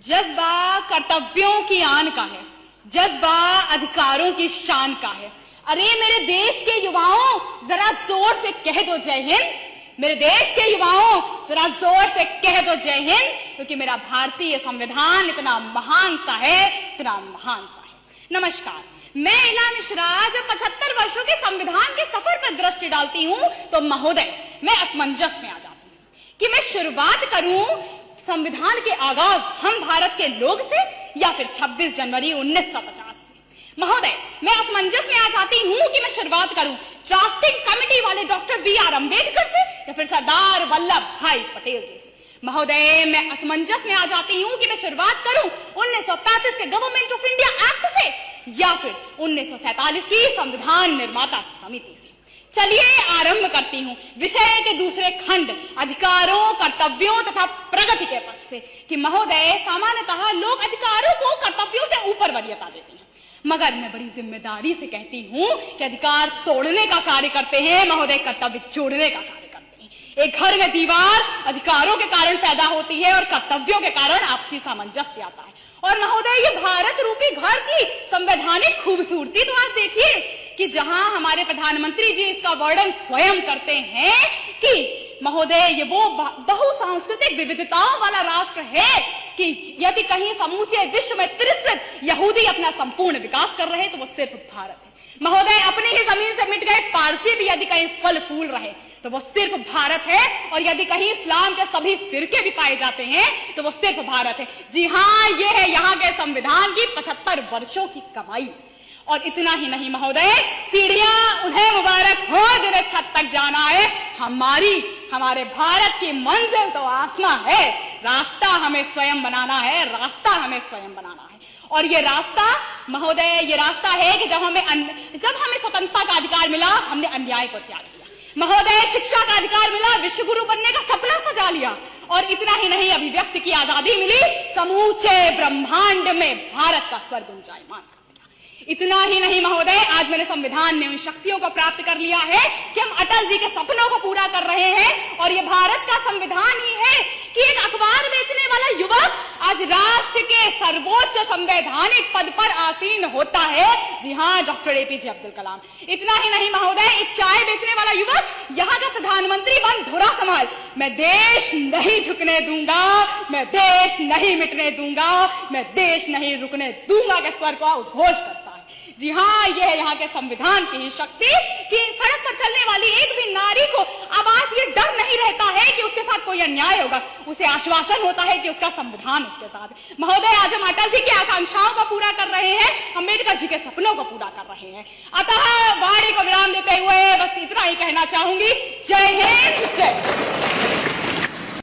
जज्बा कर्तव्यों की आन का है, जज्बा अधिकारों की शान का है। अरे मेरे देश के युवाओं, जरा जोर से कह दो जय हिंद। मेरे देश के युवाओं, जरा जोर से कह दो जय हिंद, क्योंकि मेरा भारतीय संविधान इतना महान सा है, इतना महान सा है। नमस्कार, मैं इला मिश्रा जब 75 वर्षों के संविधान के सफर पर दृष्टि डालती हूं तो महोदय मैं असमंजस में आ जाती हूं कि मैं शुरुआत करूं संविधान के आगाज हम भारत के लोग से या फिर 26 जनवरी 1950 से। महोदय मैं असमंजस में आ जाती हूं कि मैं शुरुआत करूं ड्राफ्टिंग कमेटी वाले डॉक्टर बी.आर. अम्बेडकर से या फिर सरदार वल्लभ भाई पटेल जी से। महोदय मैं असमंजस में आ जाती हूं कि मैं शुरुआत करूं 1935 के गवर्नमेंट ऑफ इंडिया एक्ट से या फिर 1947 की संविधान निर्माता समिति से। चलिए आरंभ करती हूं विषय के दूसरे खंड अधिकारों, कर्तव्यों तथा प्रगति के पद से कि महोदय सामान्यतः लोग अधिकारों को कर्तव्यों से ऊपर वरीयता देते हैं, मगर मैं बड़ी जिम्मेदारी से कहती हूं कि अधिकार तोड़ने का कार्य करते हैं महोदय, कर्तव्य जोड़ने का कार्य करते हैं। एक घर में दीवार अधिकारों के कारण पैदा होती है और कर्तव्यों के कारण आपसी सामंजस्य आता है। और महोदय ये भारत रूपी घर की संवैधानिक खूबसूरती तो आप देखिए कि जहां हमारे प्रधानमंत्री जी इसका वर्णन स्वयं करते हैं कि महोदय ये वो बहुसांस्कृतिक विविधताओं वाला राष्ट्र है कि यदि कहीं समूचे विश्व में तिरस्कृत यहूदी अपना संपूर्ण विकास कर रहे तो वो सिर्फ भारत है। महोदय अपनी ही जमीन से मिट गए पारसी भी यदि कहीं फल फूल रहे तो वो सिर्फ भारत है, और यदि कहीं इस्लाम के सभी फिरके भी पाए जाते हैं तो वो सिर्फ भारत है। जी हाँ, ये है यहाँ के संविधान की 75 वर्षों की कमाई। और इतना ही नहीं महोदय, सीढ़ियां उन्हें मुबारक हो जिन्हें छत तक जाना है। हमारे भारत की मंजिल तो आसमां है, रास्ता हमें स्वयं बनाना है, रास्ता हमें स्वयं बनाना है। और ये रास्ता महोदय ये रास्ता है कि जब हमें स्वतंत्रता का अधिकार मिला हमने अन्याय को त्याग दिया। महोदय शिक्षा का अधिकार मिला, विश्वगुरु बनने का सपना सजा लिया। और इतना ही नहीं, अभिव्यक्ति की आजादी मिली, समूचे ब्रह्मांड में भारत का स्वर गुंजायमान। इतना ही नहीं महोदय, आज मेरे संविधान ने उन शक्तियों को प्राप्त कर लिया है कि हम अटल जी के सपनों को पूरा कर रहे हैं। और ये भारत का संविधान ही है कि एक अखबार बेचने वाला युवक आज राष्ट्र के सर्वोच्च संवैधानिक पद पर आसीन होता है। जी हाँ, डॉक्टर एपीजे अब्दुल कलाम। इतना ही नहीं महोदय, एक चाय बेचने वाला युवक यहाँ का प्रधानमंत्री बन धुरा संभाल, मैं देश नहीं झुकने दूंगा, मैं देश नहीं मिटने दूंगा, मैं देश नहीं रुकने दूंगा के स्वर को उद्घोष करता है। जी हाँ, यह है यहाँ के संविधान की ही शक्ति कि सड़क पर चलने वाली एक भी नारी को अब आज ये डर नहीं रहता है कि उसके साथ कोई अन्याय होगा, उसे आश्वासन होता है कि उसका संविधान उसके साथ है। महोदय आज हम अटल जी की आकांक्षाओं को पूरा कर रहे हैं, अम्बेडकर जी के सपनों को पूरा कर रहे हैं। अतः वाणी को विराम देते हुए बस इतना ही कहना चाहूंगी, जय हिंद, जय।